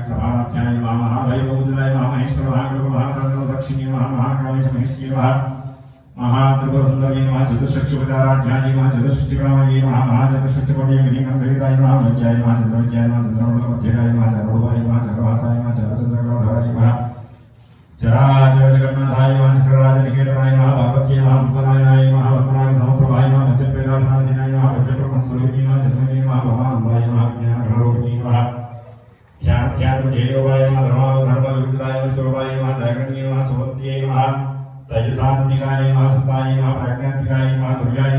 महात्याय महाभैरवपूजिताय महेश्वर महाकालदक्षिणी महाकालेश महेश्वरी महात्रिपुरसुंदरी चतुष्षक्षुपचाराढ्याय चतुष्षष्टिप्रणवये महाचतुष्षष्टिकोटि गणिकंसहिताय महाभज्याय चंद्रविद्याय चंद्रमण्डलमध्यकाय चरभुवाय चरभासाय चरचंद्रकलाधराय चराजगन्नाथाय चक्रराजनिकेतनाय पार्वत्यै महाभुवनाय महापद्मनाय समप्रभाय भजप्रेदासनाधिनाय भजप्रमस्वरूपिणी जन्मनी भवाम्बाय महाज्ञानघरोपिणी ख्यातोजयोगाय धर्मविविधताय स्वरूपाय जयगण्ये सुवत्यै तेजसात्मिकाय सत्ताय प्रज्ञात्मिकाय दुर्गाय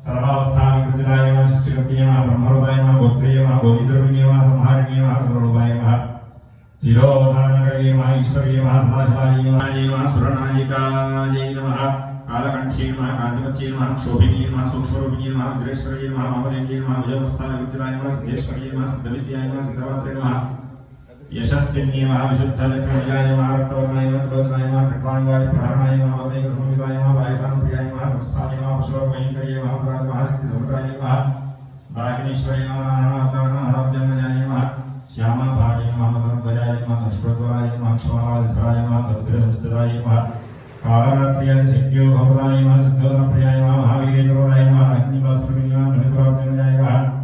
सर्वावस्थाविकृताय शिक्षितये ब्रह्मरूपाय गोत्रे गोविंदरूपिणे संहारिणे सुररूपाय तिरोधानकरे ईश्वर्ये सदाशिवाय सुरनायिकायै नमः कालकंठे कांतिमत्ये क्षोभिने सूक्ष्मरूपिणे वज्रेश्वर्ये महामदेव्ये विजयवस्थाविकृताय सिद्धेश्वर्ये सिद्धविद्याय सिद्धवत्रे यशस्विन्ये विशुद्धविक्रमजाय रक्तवर्णाय त्रोचनाय कृपांगाय प्रहरणाय वदेकसंविदाय वायुसानप्रियाय तपस्थाय पुष्पभयंकर्ये महाशक्तिसमृताय भागिनीश्वर्ये आराध्यमजाय श्यामभागे धर्मध्वजाय अश्वध्वराय क्षमाधराय भद्रसंस्थिताय कालरात्र्याय शक्यो भवदाय सिद्धोदनप्रियाय महावीरेन्द्राय अग्निवासुदेवाय मणिपुराब्जयाय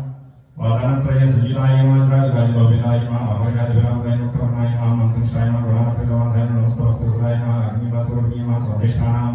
वादनत्रय सजीवाय त्रागाय गोविंदाय अभयाधिराय नुक्रमाय मंत्रशाय गणाप्रदाय नमस्कारपुराय अग्निवासुदेवाय स्वाधिष्ठानाय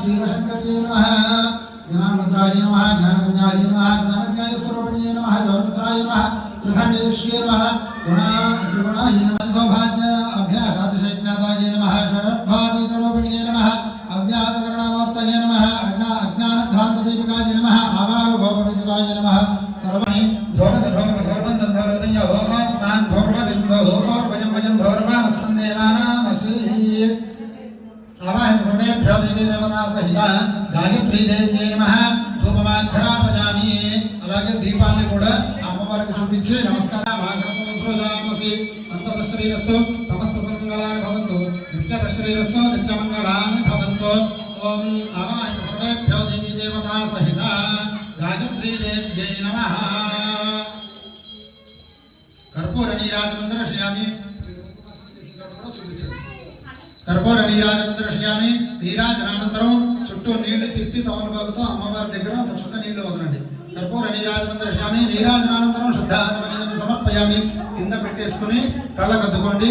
श्रीवशंकर्ये नमः ज्ञानमुद्राय नमः ज्ञानपुञ्जाय नमः ज्ञानज्ञानस्वरूपिणे नमः ज्ञानमुद्राय नमः त्रिखण्डेश्वर्ये नमः त्रिगुणाय नमः सौभाग्य अभ्यासातिशैज्ञाताय नमः शरद्भातीतरूपिणे नमः अव्याकरणमूर्तये नमः अज्ञानध्वान्तदीपिकाय नमः आवारुभोपविदिताय नमः सर्वणि धोरधोर्वन्दन्धोरदयहोस्मान् धोर्वदिन्दोर्वजं आवाहन सर्वेभ्यो देवी देवता सहित गायत्री देवी नमः धूपमाघ्रापयामि అలాగే దీపాన్ని కూడా అమ్మవారికి చూపించి నమస్కారం ఆశీర్వదామసి సంతశ్రీరస్తు సమస్త మంగళాని భవంతు నిత్యశ్రీరస్తు నిత్యమంగళాని భవంతు ఓం ఆవాహన సర్వేభ్యో దేవీ దేవతా సహిత గాయత్రీ దేవ్యై నమః కర్పూర నీరాజనం దర్శయామి కర్పూర నీరాజనం దర్శయామి నీరాజనానంతరం చుట్టూ నీళ్లు తిప్పి తమలపాకుతో అమ్మవారి దగ్గర ఒక చుక్క నీళ్లు వదలండి కర్పూర నీరాజనం దర్శయామి నీరాజనానంతరం శుద్ధాచమనీయం సమర్పయామి కింద పెట్టేసుకుని కళ్ళకద్దుకోండి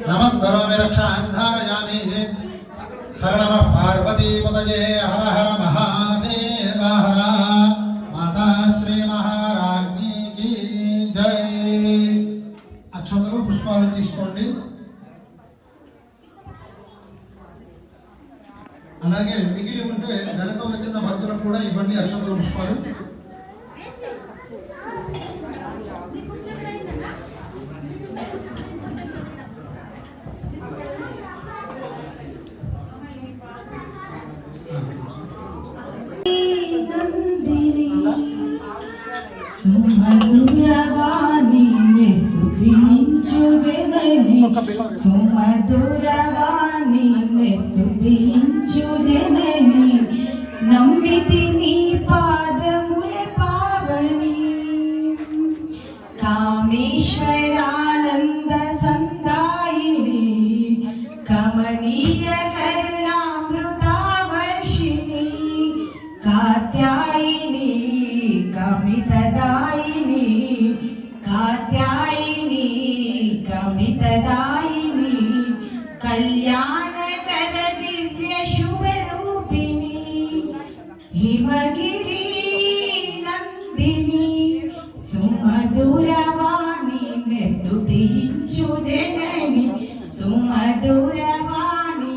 నమస్కరోమి రక్షాంధారయామి హర నమః పార్వతీపతయే హర హర మహాదేవ హర మాతా శ్రీ మహారాజ్ఞికి జై అక్షతలు పుష్పాలు తీసుకోండి అలాగే మిగిలి ఉంటే వెనక వచ్చిన భక్తులకు కూడా ఇవ్వండి అక్షతల పుష్పాలు సుమధురవాణి స్తుతించు జనని సుమధురవాణి స్తుతించు జనని నమ్మితి నీ పాదముల పావని కామేశ్వరానంద సందాయిని కమనీయ కరుణామృతావర్షిణి కాత్యాయిని కమితదాయిని కాత్యాయిని కమితదాయిని కళ్యాణకర దివ్య శుభరూపిణి హిమగిరి నందిని సుమధురవాణి స్తుతించు జనని సుమధురవాణి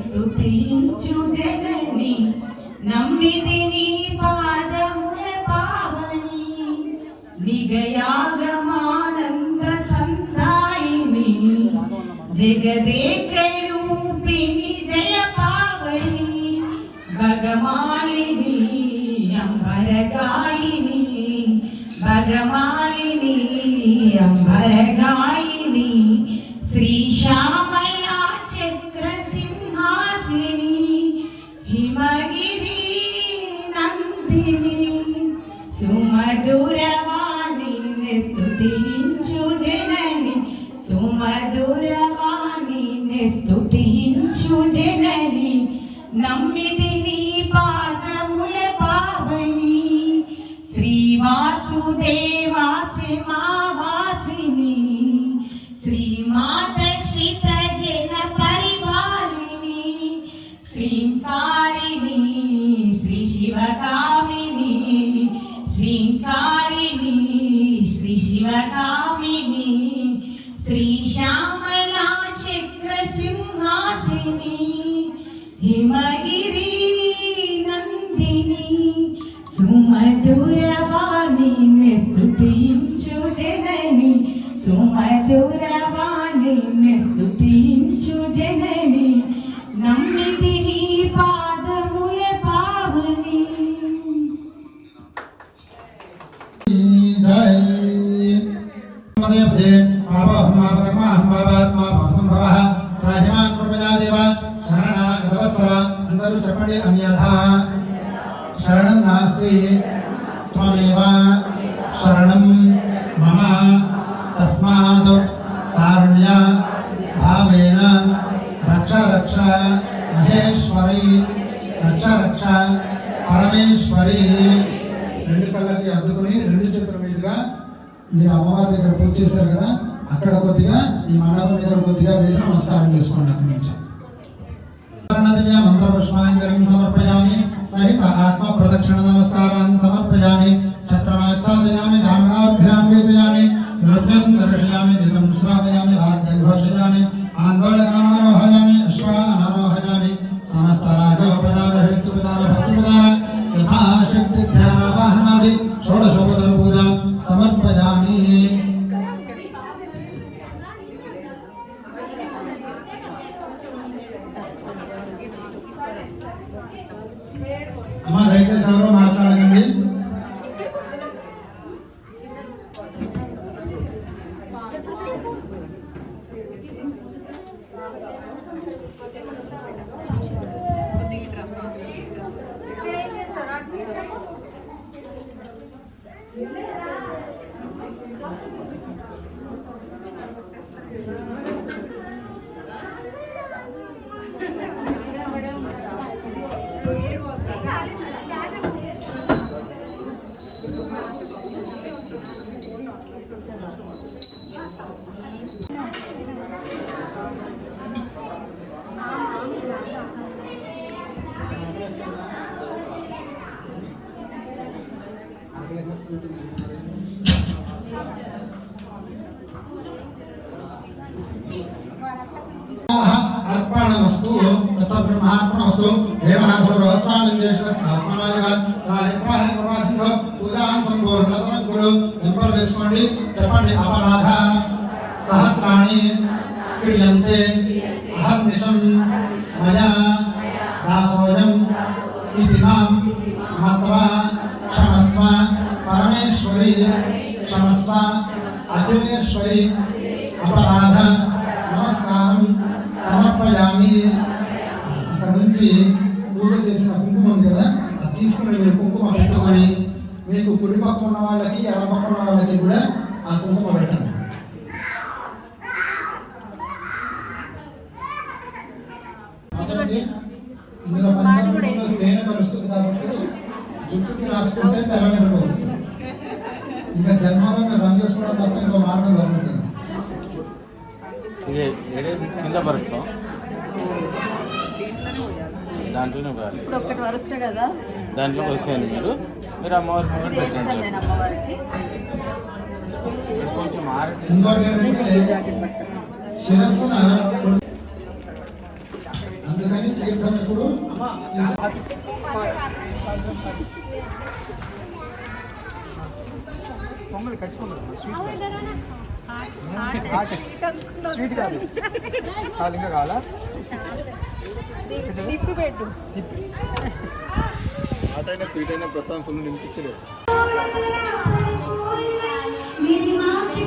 స్తుతించు జనని నమ్మితి నీ పాదముల పావని నిగయాగమానంద సందాయిని జగదేక రూపిణి జయ పావని భగమాలిని అంబరగాయిని భగమాలిని అంబరగాయిని శ్రీశ్యామలా చక్ర సింహాసిని హిమగిరి నందిని సుమధురవాణి స్తుతించు జనని సుమధురవాణి స్తుతించు జనని నమ్మితి నీ పాదముల పావని శ్రీవాసుదేవాసి మావాసిని శ్రీమాత శ్రిత జన పరిపాలిని శ్రీంకారిణి శ్రీ శివకామిని శ్రీంకారిణి శ్రీ శివకామిని శ్రీ శ్యామలా చక్ర సింహాసిని హిమగిరి నందిని సుమధురవాణి స్తుతించు జనని సుమధురవాణి స్తుతించు జనని నమ్మితి నీ పాదముల పావని జై పదే పదే పాపహం పాపకర్మహం పాపాత్మా పాపసంభవః త్రాహిమాన్ కృపయా దేవ శరణాగతవత్సల అందరూ చెప్పండి అన్యథా శరణం నాస్తి త్వమేవ శరణం మమ తస్మాత్ కారుణ్య భావేన రక్ష రక్ష మహేశ్వరి రక్ష రక్ష పరమేశ్వరి రెండు కళ్ళకి అద్దుకొని రెండు చేతుల మీదుగా మీరు అమ్మవారి దగ్గర పూజ చేశారు కదా అక్కడ కొద్దిగా ఈ మండపం దగ్గర కొద్దిగా వేసి నమస్కారం చేసుకోండి అక్కడి నుంచి మంత్రపుష్పాంజలిం సమర్పయామి సహిత ఆత్మ ప్రదక్షిణ నమస్కారాన్ని సమర్పయామి ఛత్రమాచ్ఛాదయామి రామనాభ్యాం వేదయామి నృత్యం దర్శయామి దినం శ్రావయామి వాద్యం ఘోషయామి ఆందోళనారోహయామి అశ్వానారోహయామి సమస్త రాజోపదాన హృత్యుపదాన భక్తిపదాన యథాశక్తి ధ్యానవాహనాది షోడశోపచార పూజ సమర్పయామి. అమ్మా దయచేసి ఎవరో మాట్లాడకండి. అర్పణమస్తు తత్సబ్రహ్మార్పణమస్తు దేవనాథో స్వామిందేశ్వరాత్మనాయ త్రాయ ప్రవాసింలో పూజాం సంపూర్ణతరం గురు నెంబర్ వేసుకోండి. చెప్పండి. అపరాధ సహస్రాణి క్రియంతే అహర్నిశం మయా దాసోయం ఇది మాం మత్వా క్షమస్వ పరమేశ్వరి క్షమస్వ అఖిలేశ్వరి అపరాధ నమస్కారం సమర్పయామి. అక్కడ నుంచి పూజ చేసిన కుంకుమ ఉంది కదా, అది తీసుకుని మీరు కుంకుమ పెట్టుకొని మీకు కుడి పక్క ఉన్న వాళ్ళకి ఎడమ పక్క ఉన్న వాళ్ళకి కూడా ఆ కుంకుమ పెట్టండి. మొదటిది ఇందులో పంచామృతంలో తేనె కలుస్తుంది కాబట్టి జుట్టుకి రాసుకుంటే తెల్లబడిపోతుంది. ఇంకా జన్మలో రంగు చేసుకోవడం తప్ప ఇంకో మార్గం దొరుకుతుంది. కింద పరుస్తాం దాంట్లోనే ఇప్పుడు ఒక్కటి వరుస్తాయి కదా, దాంట్లో వస్తాయండి. మీరు అమ్మవారి అమ్మవారికి కొంచెం ఇంకోటి ఏంటంటే శిరస్సున, అందుకని తీర్థం ఇప్పుడు స్వీట్ కాదు ఇంకా కావాలా తిప్పి పెట్టు. అటైనా స్వీట్ అయినా ప్రస్తుతం ఫుల్ నింపించలేదు. मेरी माँ की